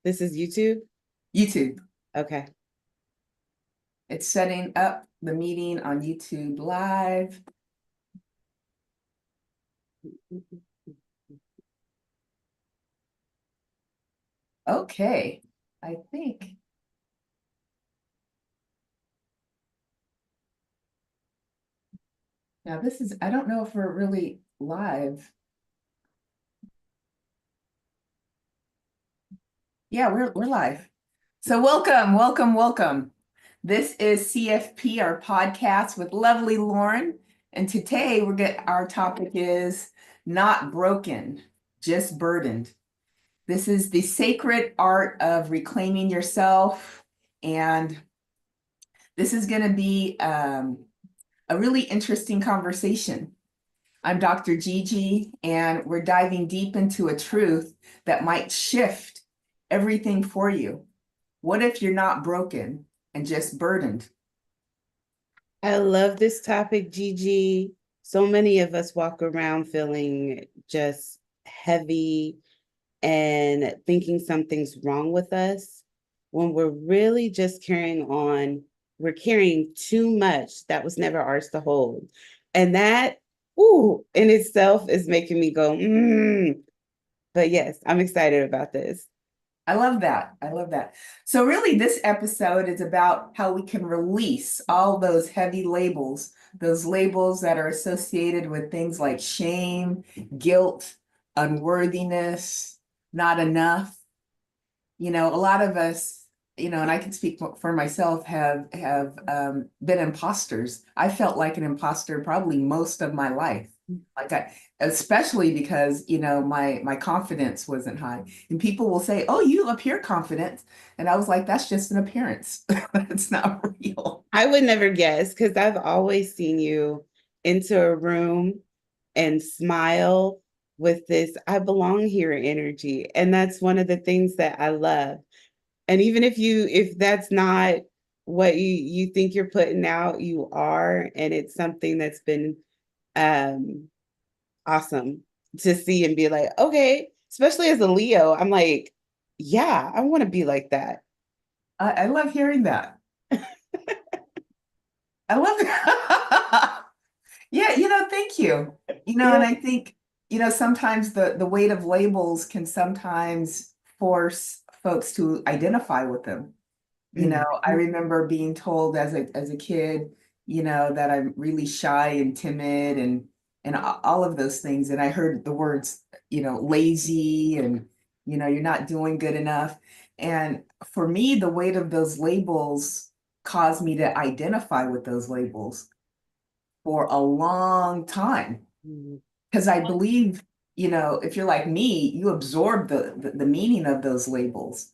This is YouTube? YouTube. Okay. It's setting up the meeting on YouTube Live. Okay, I think. Now I don't know if we're really live. Yeah, we're live. So welcome. This is CFP, our podcast with lovely Lauren. And today our topic is not broken, just burdened. This is the sacred art of reclaiming yourself. And this is going to be a really interesting conversation. I'm Dr. Gigi, and we're diving deep into a truth that might shift everything for you. What if you're not broken and just burdened? I love this topic, Gigi. So many of us walk around feeling just heavy and thinking something's wrong with us when we're really just we're carrying too much that was never ours to hold. And that, ooh, in itself is making me go, But yes, I'm excited about this. I love that. I love that. So, really, this episode is about how we can release all those heavy labels, those labels that are associated with things like shame, guilt, unworthiness, not enough. A lot of us, and I can speak for myself, have been imposters. I felt like an imposter probably most of my life. Especially because my confidence wasn't high, and people will say, "Oh, you appear confident," and I was like, "That's just an appearance. It's not real." I would never guess because I've always seen you into a room and smile with this I belong here energy. And that's one of the things that I love. And even if that's not what you think you're putting out, you are. And it's something that's been um awesome to see and be like, okay, especially as a Leo, I'm like, yeah, I want to be like that. I love hearing that. I love that. Yeah, thank you. And Yeah. I think, sometimes the weight of labels can sometimes force folks to identify with them. I Mhm. remember being told as a kid, that I'm really shy and timid and all of those things. And I heard the words, lazy and, you're not doing good enough. And for me, the weight of those labels caused me to identify with those labels for a long time. Mhm. Because I believe, if you're like me, you absorb the meaning of those labels.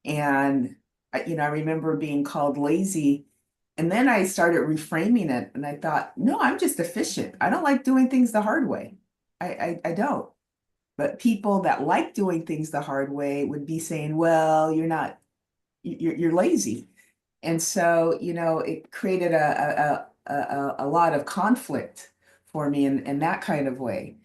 And I remember being called lazy. And then I started reframing it and I thought, no, I'm just efficient. I don't like doing things the hard way. I don't. But people that like doing things the hard way would be saying, well, you're lazy. And so, it created a lot of conflict for me in that kind of way.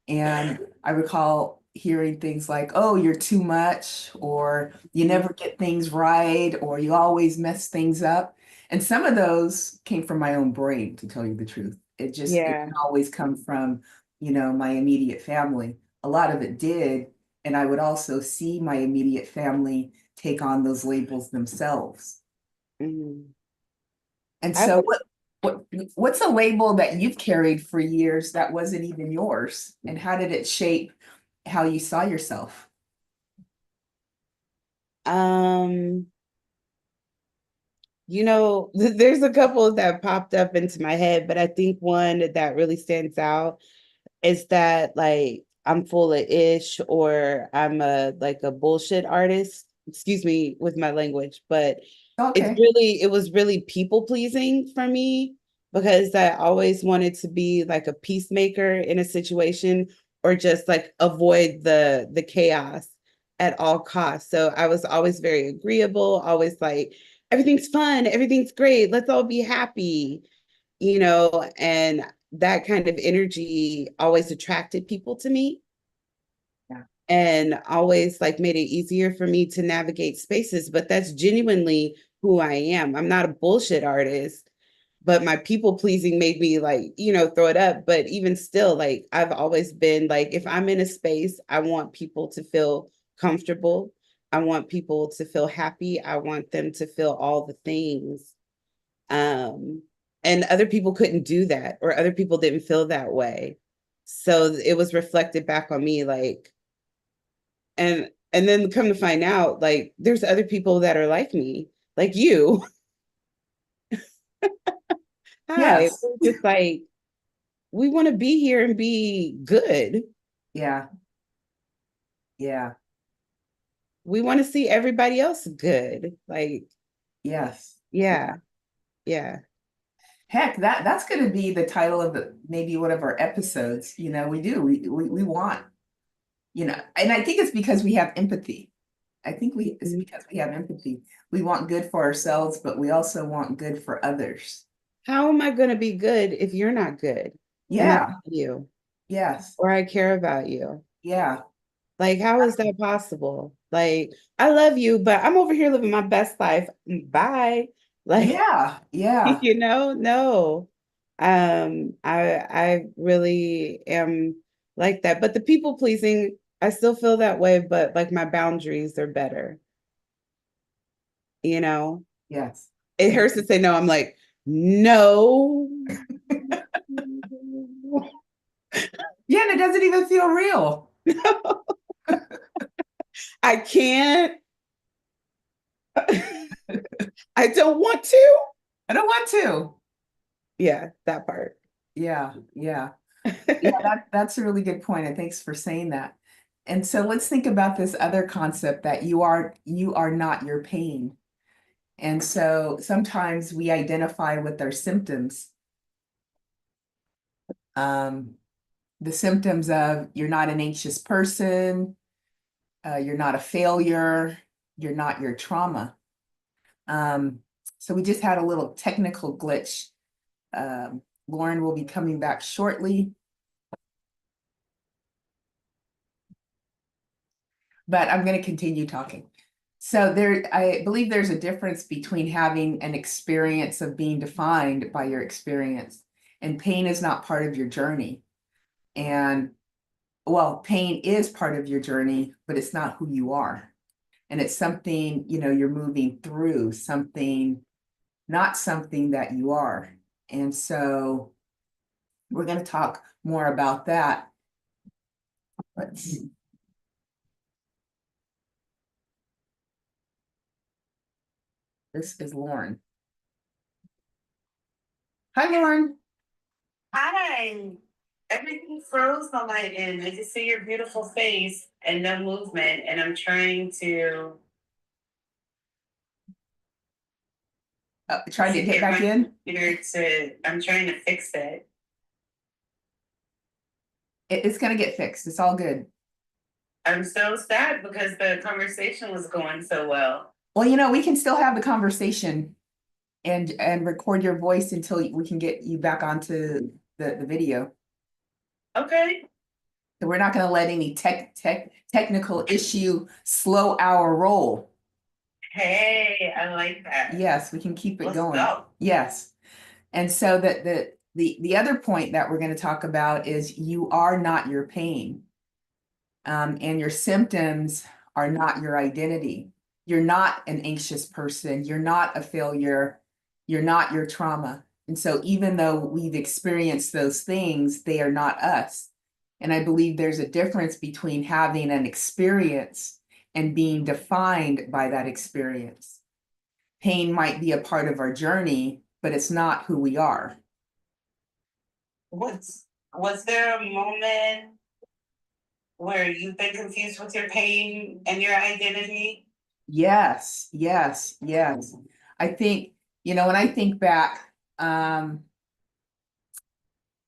And I recall hearing things like, oh, you're too much, or you never get things right, or you always mess things up. And some of those came from my own brain, to tell you the truth. It Yeah. didn't always come from, my immediate family. A lot of it did. And I would also see my immediate family take on those labels themselves. Mhm. And I so would what what's a label that you've carried for years that wasn't even yours? And how did it shape how you saw yourself? um there's a couple that popped up into my head, but I think one that really stands out is that like I'm full of ish or I'm a bullshit artist. Excuse me with my language, but Okay. it was really people pleasing for me because I always wanted to be like a peacemaker in a situation or just like avoid the chaos at all costs. So I was always very agreeable, always like everything's fun, everything's great, let's all be happy, and that kind of energy always attracted people to me. Yeah. and always like made it easier for me to navigate spaces. But that's genuinely who I am. I'm not a bullshit artist, but my people pleasing made me like, throw it up. But even still, like I've always been like, if I'm in a space, I want people to feel comfortable. I want people to feel happy. I want them to feel all the things. Um, and other people couldn't do that, or other people didn't feel that way. So it was reflected back on me, like, and then come to find out, like, there's other people that are like me, like you. Hi, Yes. we're just like, we want to be here and be good. Yeah. Yeah. We want to see everybody else good. Like, Yes. yeah, yeah. Heck, that's going to be the title of maybe one of our episodes. We do. We want, and I think it's because we have empathy. It's Mhm. because we have empathy. We want good for ourselves, but we also want good for others. How am I going to be good if you're not good? And I love Yeah. you, Yes. or I care about you. Yeah. Like, how is that possible? Like, I love you, but I'm over here living my best life. Bye. Like, Yeah. Yeah. no. I really am like that. But the people pleasing, I still feel that way, but like my boundaries are better, you know? Yes. It Yeah. hurts to say no. I'm like, no. Yeah. And it doesn't even feel real. I can't. I don't want to. I don't want to. Yeah, that part. Yeah. Yeah. Yeah. That's a really good point. And thanks for saying that. And so let's think about this other concept that you are not your pain. And so sometimes we identify with our symptoms. Um, the symptoms of you're not an anxious person, you're not a failure, you're not your trauma. Um, so we just had a little technical glitch. Lauren will be coming back shortly, but I'm going to continue talking. So I believe there's a difference between having an experience of being defined by your experience, and pain is not part of your journey. And well, pain is part of your journey, but it's not who you are. And it's something, you're moving through something, not something that you are. And so we're going to talk more about that. Let's see. This is Lauren. Hi, Lauren. Hi. Everything froze on my end. I just see your beautiful face and no movement. And I'm trying to Trying to get back in. I'm trying to fix it. It's going to get fixed. It's all good. I'm so sad because the conversation was going so well. Well, we can still have the conversation and record your voice until we can get you back onto the video. Okay. So we're not going to let any technical issue slow our roll. Hey, I like that. Yes, we can keep it Let's going. go. Yes. And so that the other point that we're going to talk about is you are not your pain. And your symptoms are not your identity. You're not an anxious person. You're not a failure. You're not your trauma. And so even though we've experienced those things, they are not us. And I believe there's a difference between having an experience and being defined by that experience. Pain might be a part of our journey, but it's not who we are. Was there a moment where you've been confused with your pain and your identity? Yes, yes, yes. I think, when I think back,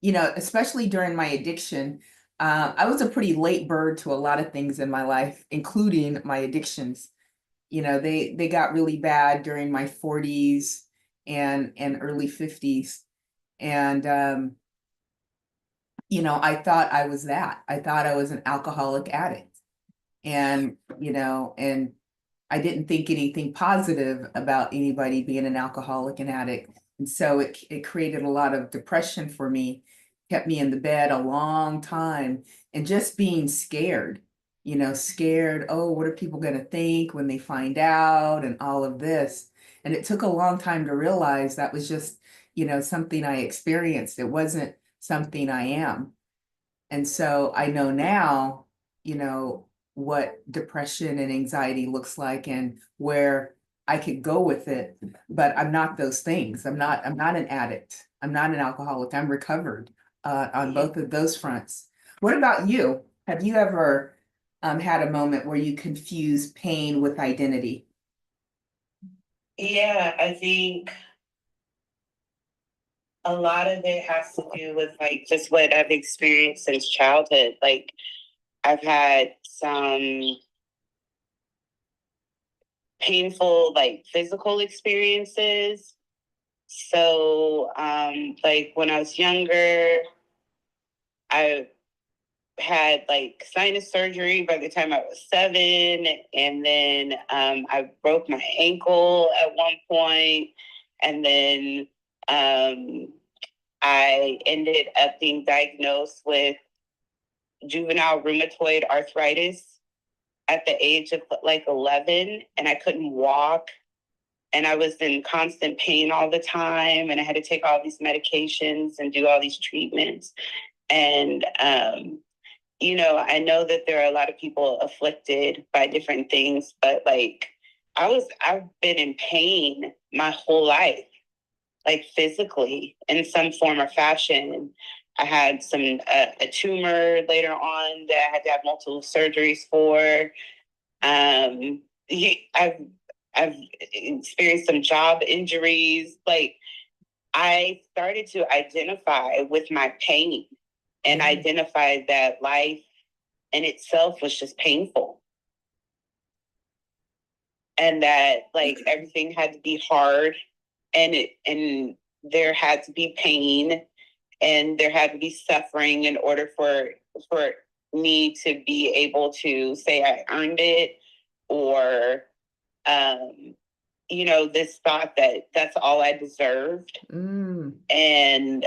especially during my addiction, I was a pretty late bird to a lot of things in my life, including my addictions. They got really bad during my 40s and early 50s. And I thought I was that. I thought I was an alcoholic addict. And, and I didn't think anything positive about anybody being an alcoholic and addict. And so it created a lot of depression for me, kept me in the bed a long time, and just being scared, scared, oh, what are people going to think when they find out, and all of this. And it took a long time to realize that was just, something I experienced. It wasn't something I am. And so I know now, what depression and anxiety looks like and where I could go with it, but I'm not those things. I'm not an addict. I'm not an alcoholic. I'm recovered on both of those fronts. What about you? Have you ever had a moment where you confuse pain with identity? Yeah, I think a lot of it has to do with like just what I've experienced since childhood. Like I've had some painful like physical experiences. So like when I was younger, I had like sinus surgery by the time I was 7, and then I broke my ankle at one point, and then I ended up being diagnosed with juvenile rheumatoid arthritis at the age of like 11, and I couldn't walk, and I was in constant pain all the time, and I had to take all these medications and do all these treatments. And I know that there are a lot of people afflicted by different things, but like I've been in pain my whole life, like physically in some form or fashion. I had a tumor later on that I had to have multiple surgeries for. Um, I've I've experienced some job injuries. Like I started to identify with my pain and identify that life in itself was just painful, and that like everything had to be hard, and there had to be pain, and there had to be suffering in order for me to be able to say I earned it, or this thought that that's all I deserved. And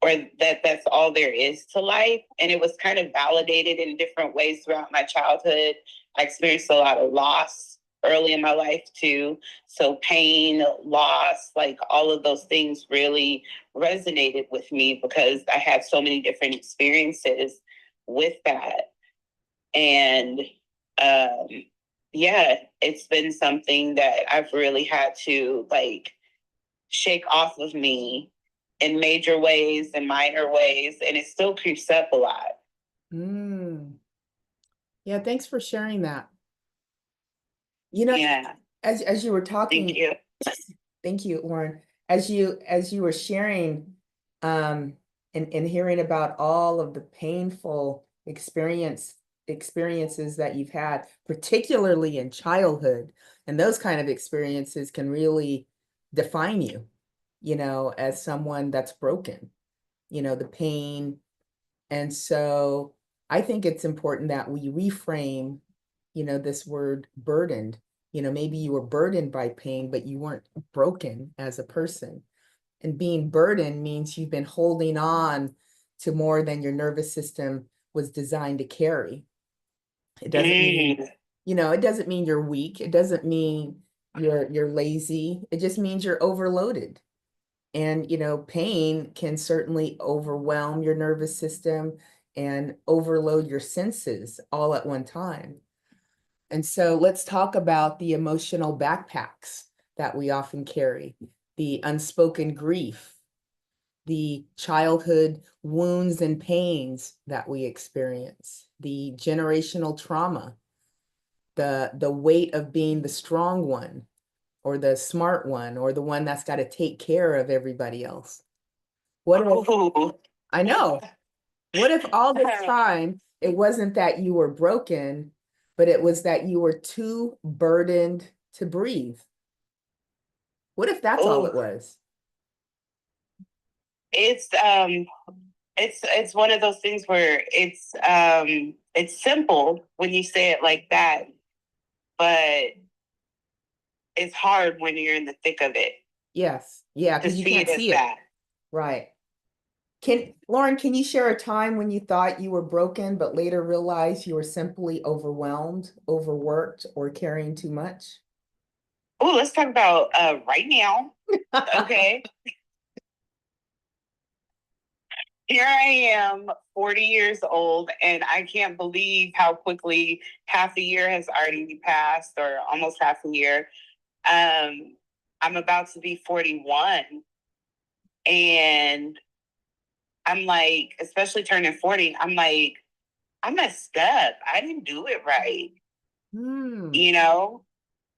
or that that's all there is to life. And it was kind of validated in different ways throughout my childhood. I experienced a lot of loss early in my life too. So pain, loss, like all of those things really resonated with me because I had so many different experiences with that. And um, yeah, it's been something that I've really had to like shake off of me in major ways and minor ways, and it still creeps up a lot. Yeah, thanks for sharing that. Yeah. As you were talking, Thank you. Thank you, Lauren. As you were sharing, and hearing about all of the painful experiences that you've had, particularly in childhood, and those kind of experiences can really define you, as someone that's broken, the pain. And so I think it's important that we reframe, this word burdened. Maybe you were burdened by pain, but you weren't broken as a person. And being burdened means you've been holding on to more than your nervous system was designed to carry. It doesn't mean, it doesn't mean you're weak. It doesn't mean you're lazy. It just means you're overloaded. And, pain can certainly overwhelm your nervous system and overload your senses all at one time. And so let's talk about the emotional backpacks that we often carry, the unspoken grief, the childhood wounds and pains that we experience, the generational trauma, the weight of being the strong one or the smart one or the one that's got to take care of everybody else. What if, I know, what if all this time it wasn't that you were broken, but it was that you were too burdened to breathe? What if that's all it was? It's it's one of those things where It's simple when you say it like that, but it's hard when you're in the thick of it Yes. Yeah, to because you see can't it as see it. that. Right. Lauren, can you share a time when you thought you were broken, but later realized you were simply overwhelmed, overworked, or carrying too much? Oh, let's talk about right now. Okay. Here I am, 40 years old, and I can't believe how quickly half a year has already passed, or almost half a year. I'm about to be 41, and I'm like, especially turning 40, I'm like, I messed up. I didn't do it right. Hmm. You know,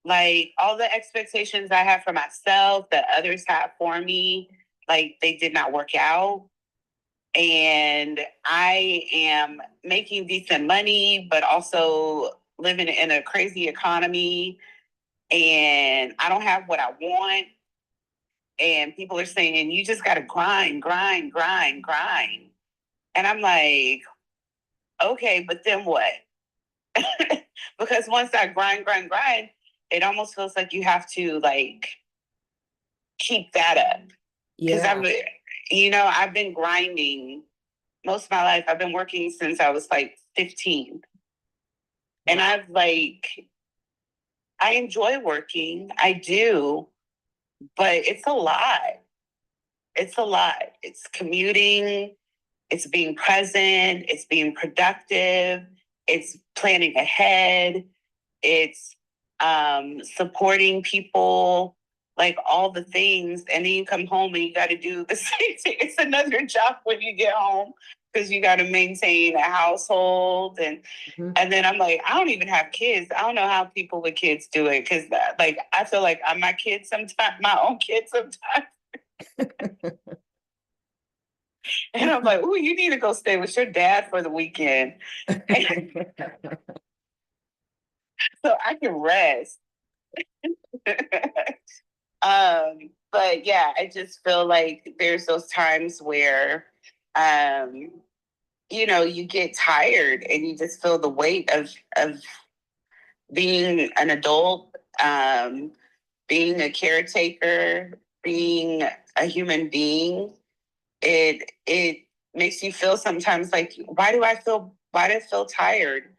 like all the expectations I have for myself that others have for me, like they did not work out. And I am making decent money, but also living in a crazy economy. And I don't have what I want. And people are saying, you just got to grind, grind, grind, grind. And I'm like, okay, but then what? Because once I grind, grind, grind, it almost feels like you have to like keep that up. Because Yeah. I've been grinding most of my life. I've been working since I was like 15. And Wow. I enjoy working. I do, but it's a lot. It's a lot. It's commuting, it's being present, it's being productive, it's planning ahead, it's supporting people, like all the things. And then you come home and you got to do the same thing. It's another job when you get home because you got to maintain a household. And then I'm like, I don't even have kids. I don't know how people with kids do it because, like, I feel like I'm my kid sometimes, my own kid sometimes. And I'm like, ooh, you need to go stay with your dad for the weekend so I can rest. But yeah, I just feel like there's those times where, um, you get tired and you just feel the weight of being an adult, being a caretaker, being a human being. It makes you feel sometimes like, why do I feel tired?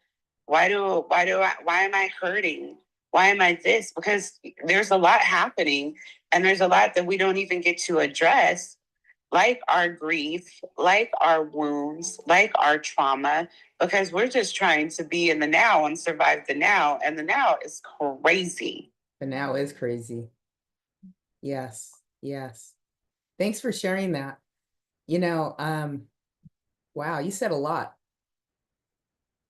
Why am I hurting? Why am I this? Because there's a lot happening and there's a lot that we don't even get to address, like our grief, like our wounds, like our trauma, because we're just trying to be in the now and survive the now. And the now is crazy. The now is crazy. Yes. Yes. Thanks for sharing that. You know, wow, you said a lot.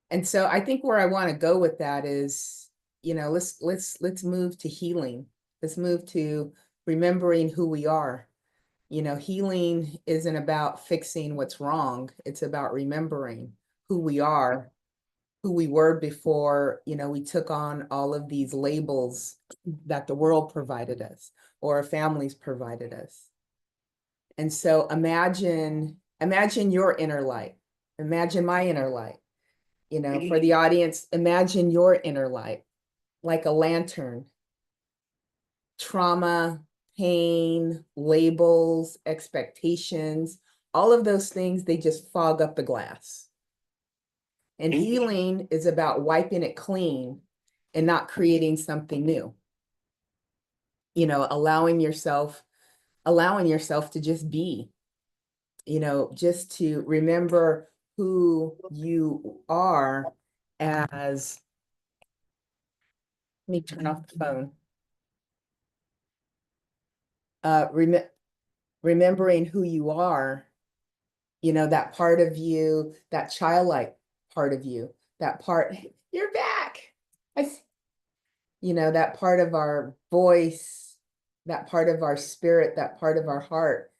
And so I think where I want to go with that is, let's move to healing. Let's move to remembering who we are. Healing isn't about fixing what's wrong. It's about remembering who we are, who we were before, we took on all of these labels that the world provided us or our families provided us. And so imagine your inner light. Imagine my inner light. For the audience, imagine your inner light like a lantern. Trauma, pain, labels, expectations, all of those things, they just fog up the glass. And healing is about wiping it clean and not creating something new. Allowing yourself to just be, just to remember who you are as, let me turn off the phone. Remembering who you are, that part of you, that childlike part of you, that part, you're back. That part of our voice, that part of our spirit, that part of our heart,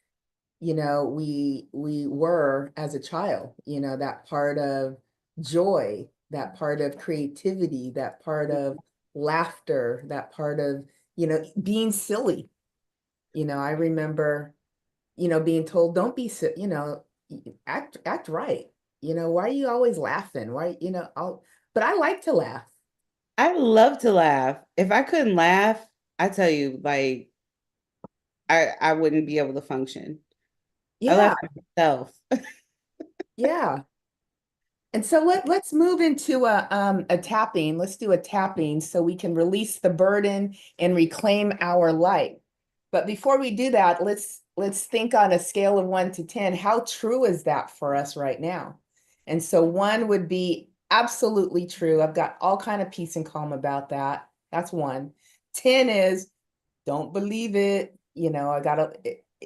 we were as a child, that part of joy, that part of creativity, that part of laughter, that part of, being silly. I remember, being told, don't be, act right. why are you always laughing? Why, but I like to laugh. I love to laugh. If I couldn't laugh, I tell you, like I wouldn't be able to function. I laugh Yeah, at myself. yeah. And so let's move into a tapping. Let's do a tapping so we can release the burden and reclaim our light. But before we do that, let's think on a scale of 1 to 10. How true is that for us right now? And so 1 would be absolutely true. I've got all kind of peace and calm about that. That's 1. 10 is don't believe it. I gotta,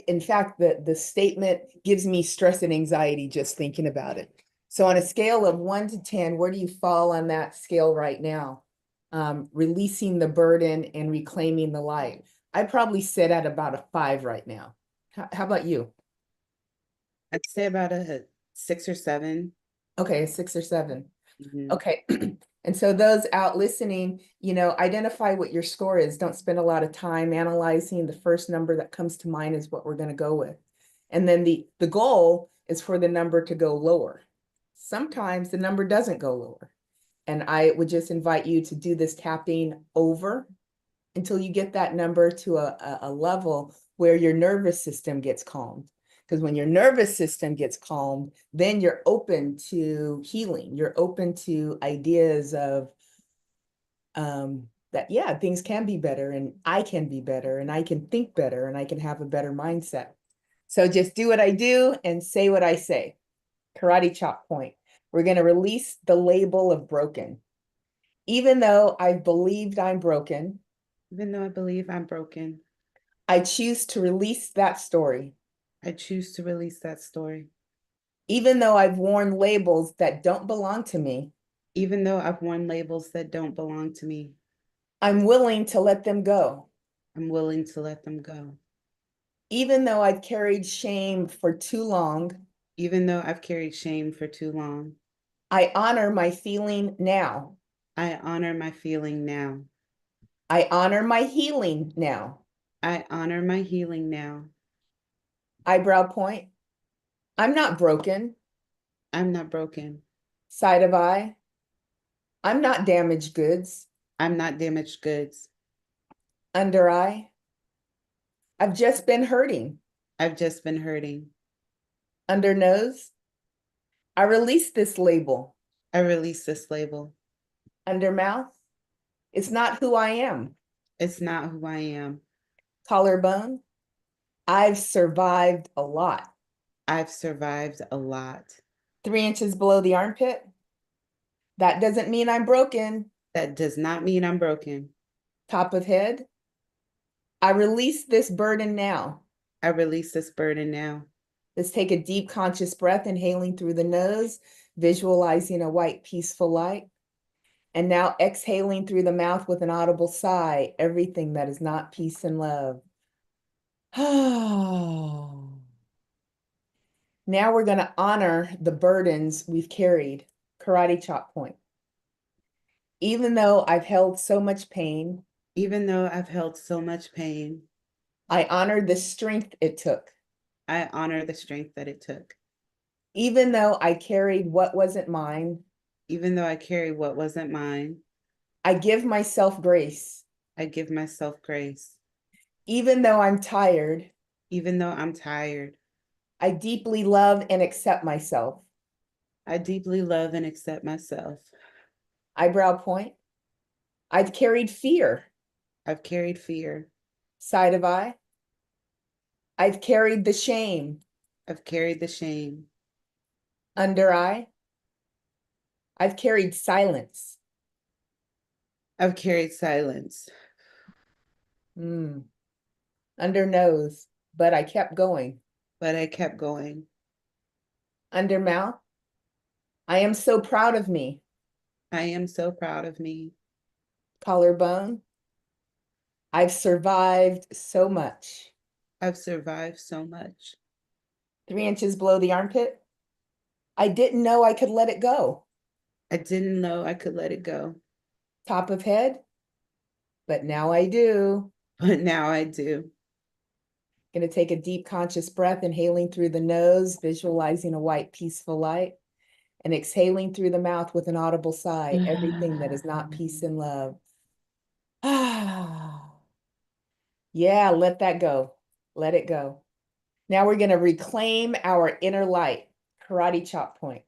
in fact, the statement gives me stress and anxiety just thinking about it. So on a scale of 1 to 10, where do you fall on that scale right now? Releasing the burden and reclaiming the light. I probably sit at about a 5 right now. How about you? I'd say about a 6 or 7. Okay, a 6 or 7. Mhm. Okay. And so those out listening, identify what your score is. Don't spend a lot of time analyzing. The first number that comes to mind is what we're going to go with. And then the goal is for the number to go lower. Sometimes the number doesn't go lower. And I would just invite you to do this tapping over until you get that number to a level where your nervous system gets calmed. Because when your nervous system gets calmed, then you're open to healing. You're open to ideas of that, yeah, things can be better and I can be better and I can think better and I can have a better mindset. So just do what I do and say what I say. Karate chop point. We're going to release the label of broken. Even though I've believed I'm broken, Even though I believe I'm broken, I choose to release that story. I choose to release that story. Even though I've worn labels that don't belong to me, Even though I've worn labels that don't belong to me, I'm willing to let them go. I'm willing to let them go. Even though I've carried shame for too long, Even though I've carried shame for too long, I honor my feeling now. I honor my feeling now. I honor my healing now. I honor my healing now. Eyebrow point. I'm not broken. I'm not broken. Side of eye. I'm not damaged goods. I'm not damaged goods. Under eye. I've just been hurting. I've just been hurting. Under nose. I release this label. I release this label. Under mouth. It's not who I am. It's not who I am. Collarbone. I've survived a lot. I've survived a lot. 3 inches below the armpit. That doesn't mean I'm broken. That does not mean I'm broken. Top of head. I release this burden now. I release this burden now. Let's take a deep conscious breath, inhaling through the nose, visualizing a white, peaceful light. And now exhaling through the mouth with an audible sigh, everything that is not peace and love. Now we're going to honor the burdens we've carried. Karate chop point. Even though I've held so much pain, Even though I've held so much pain, I honor the strength it took. I honor the strength that it took. Even though I carried what wasn't mine, Even though I carry what wasn't mine, I give myself grace. I give myself grace. Even though I'm tired, Even though I'm tired, I deeply love and accept myself. I deeply love and accept myself. Eyebrow point. I've carried fear. I've carried fear. Side of eye. I've carried the shame. I've carried the shame. Under eye. I've carried silence. I've carried silence. Under nose, but I kept going. But I kept going. Under mouth. I am so proud of me. I am so proud of me. Collarbone. I've survived so much. I've survived so much. 3 inches below the armpit. I didn't know I could let it go. I didn't know I could let it go, Top of head. But now I do. but now I do. Going to take a deep conscious breath, inhaling through the nose, visualizing a white, peaceful light. and exhaling through the mouth with an audible sigh, everything that is not peace and love. Ah, yeah, let that go. Let it go. Now we're going to reclaim our inner light. Karate chop point.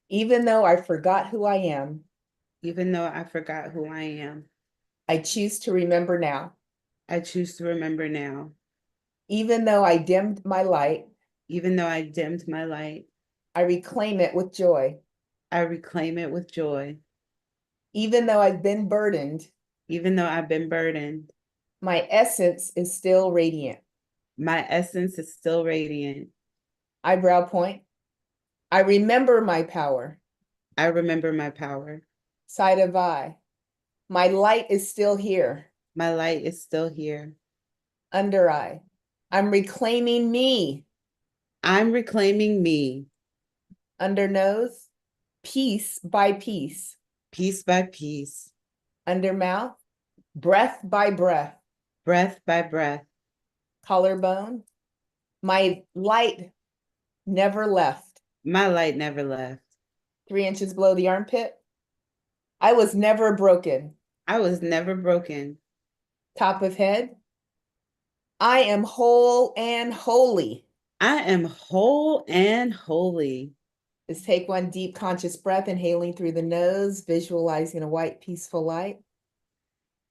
Even though I forgot who I am, Even though I forgot who I am, I choose to remember now. I choose to remember now. Even though I dimmed my light, Even though I dimmed my light, I reclaim it with joy. I reclaim it with joy. Even though I've been burdened, Even though I've been burdened, my essence is still radiant. my essence is still radiant. Eyebrow point. I remember my power. I remember my power. Side of eye. My light is still here. My light is still here. Under eye. I'm reclaiming me. I'm reclaiming me. Under nose. Piece by piece. Piece by piece. Under mouth. Breath by breath. Breath by breath. Collarbone. My light never left. My light never left. 3 inches below the armpit. I was never broken. I was never broken. Top of head. I am whole and holy. I am whole and holy. Just take one deep conscious breath, inhaling through the nose, visualizing a white, peaceful light.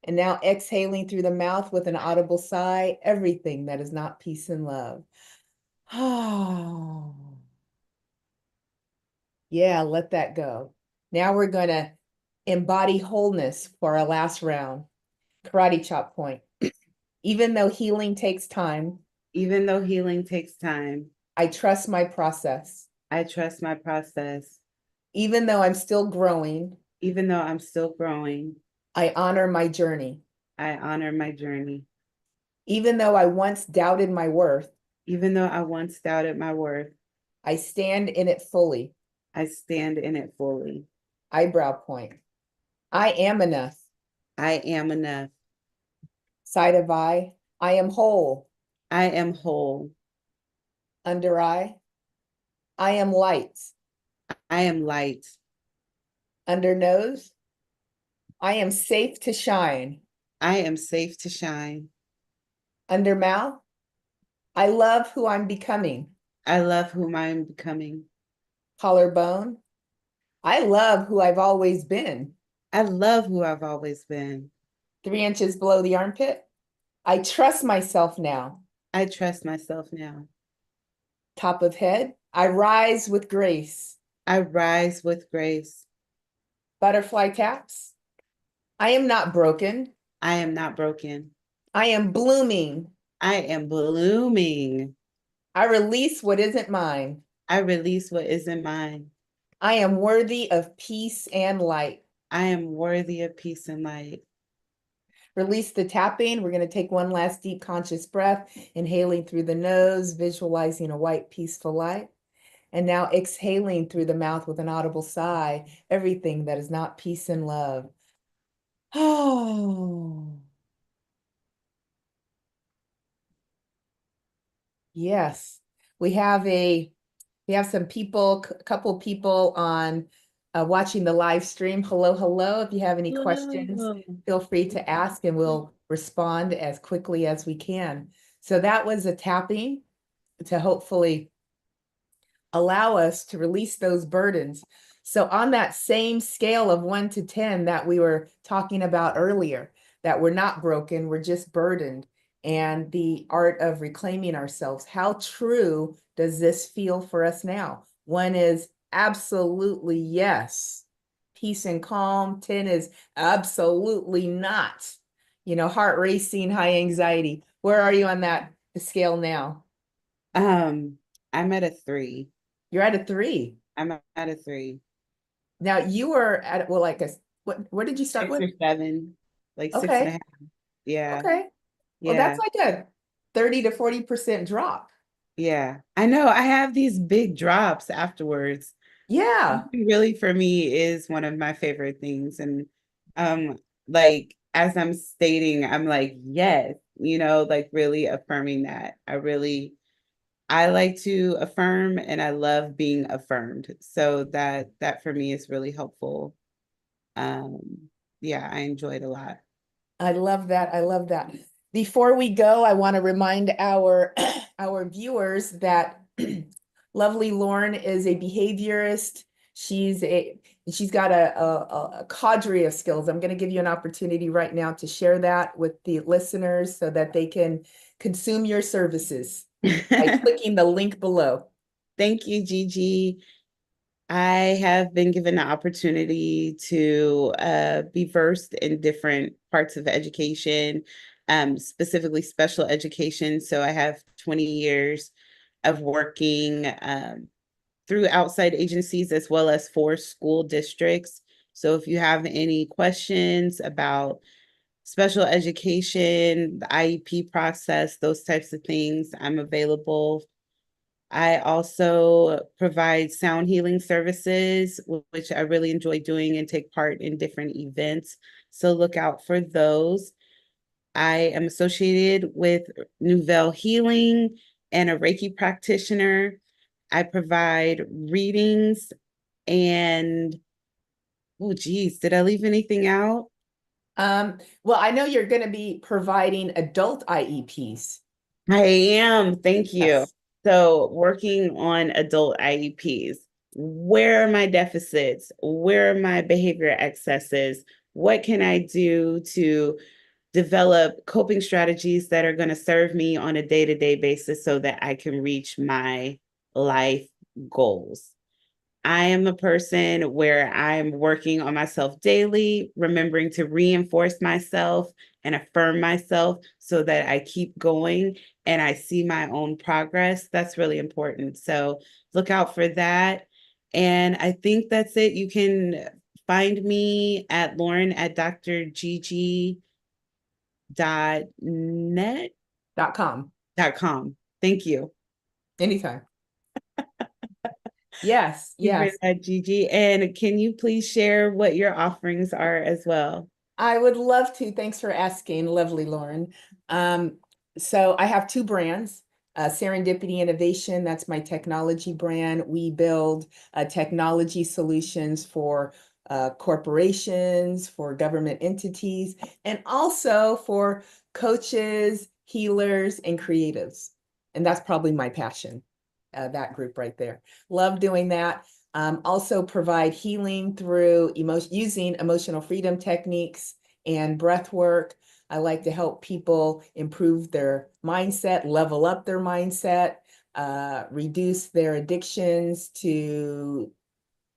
And now exhaling through the mouth with an audible sigh, everything that is not peace and love. Oh, yeah, let that go. Now we're going to embody wholeness for our last round. Karate chop point. Even though healing takes time, Even though healing takes time, I trust my process. I trust my process. Even though I'm still growing, Even though I'm still growing, I honor my journey. I honor my journey. Even though I once doubted my worth, Even though I once doubted my worth, I stand in it fully. I stand in it fully. Eyebrow point. I am enough. I am enough. Side of eye. I am whole. I am whole. Under eye. I am light. I am light. Under nose. I am safe to shine. I am safe to shine. Under mouth. I love who I'm becoming. I love whom I am becoming. Collarbone. I love who I've always been. I love who I've always been. 3 inches below the armpit. I trust myself now. I trust myself now. Top of head. I rise with grace. I rise with grace. Butterfly taps. I am not broken. I am not broken. I am blooming. I am blooming. I release what isn't mine. I release what isn't mine. I am worthy of peace and light. I am worthy of peace and light. Release the tapping. We're going to take one last deep conscious breath, inhaling through the nose, visualizing a white, peaceful light. And now exhaling through the mouth with an audible sigh, everything that is not peace and love. Oh, yes. We have some people, a couple people on watching the live stream. Hello, hello. If you have any questions, Hello. feel free to ask and we'll respond as quickly as we can. So that was a tapping to hopefully allow us to release those burdens. So on that same scale of 1 to 10 that we were talking about earlier, that we're not broken, we're just burdened, and the art of reclaiming ourselves, how true does this feel for us now? 1 is absolutely yes, peace and calm. 10 is absolutely not, heart racing, high anxiety. Where are you on that scale now? I'm at a 3. You're at a 3. I'm at a 3. Now you were at, well, like what did you start 6 with? or 7, like 6.5. Okay. Yeah. Okay. Well, Yeah. that's like a 30 to 40% drop. Yeah. I know. I have these big drops afterwards. Yeah. Sleeping really for me is one of my favorite things. And um, like as I'm stating, I'm like, yes, like really affirming that. I really I like to affirm and I love being affirmed. So that for me is really helpful. Yeah, I enjoyed a lot. I love that. I love that. Before we go, I want to remind our our viewers that lovely Lauren is a behaviorist. She's got a cadre of skills. I'm going to give you an opportunity right now to share that with the listeners so that they can consume your services by clicking the link below. Thank you, Gigi. I have been given the opportunity to be versed in different parts of education, specifically special education. So I have 20 years of working through outside agencies as well as for school districts. So if you have any questions about special education, the IEP process, those types of things, I'm available. I also provide sound healing services, which I really enjoy doing and take part in different events. So look out for those. I am associated with Nouvelle Healing and a Reiki practitioner. I provide readings and, oh, geez, did I leave anything out? Well, I know you're going to be providing adult IEPs. I am. Thank you. Yes. So, working on adult IEPs, where are my deficits? Where are my behavior excesses? What can I do to develop coping strategies that are going to serve me on a day to day basis so that I can reach my life goals? I am a person where I'm working on myself daily, remembering to reinforce myself and affirm myself so that I keep going and I see my own progress. That's really important. So look out for that. And I think that's it. You can find me at Lauren at drgg.net.com. .com. Thank you. Anytime. Yes, Thank you for yes. that, Gigi. And can you please share what your offerings are as well? I would love to. Thanks for asking, lovely Lauren. Um, so I have two brands. Serendipity Innovation, that's my technology brand. We build technology solutions for corporations, for government entities, and also for coaches, healers, and creatives. And that's probably my passion, that group right there. Love doing that. Also provide healing through using emotional freedom techniques and breath work. I like to help people improve their mindset, level up their mindset, reduce their addictions to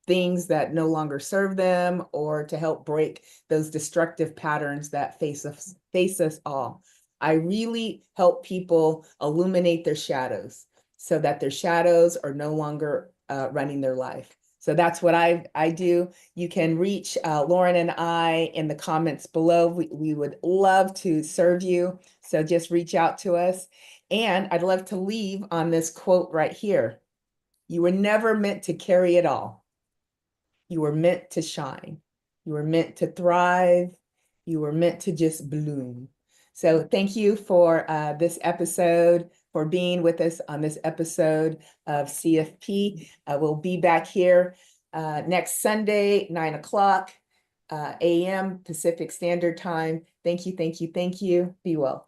things that no longer serve them, or to help break those destructive patterns that face us all. I really help people illuminate their shadows so that their shadows are no longer running their life. So that's what I do. You can reach Lauren and I in the comments below. We would love to serve you. So just reach out to us. And I'd love to leave on this quote right here. You were never meant to carry it all. You were meant to shine. You were meant to thrive. You were meant to just bloom. So thank you for this episode, for being with us on this episode of CFP. We'll be back here next Sunday, 9 o'clock a.m. Pacific Standard Time. Thank you, thank you, thank you. Be well.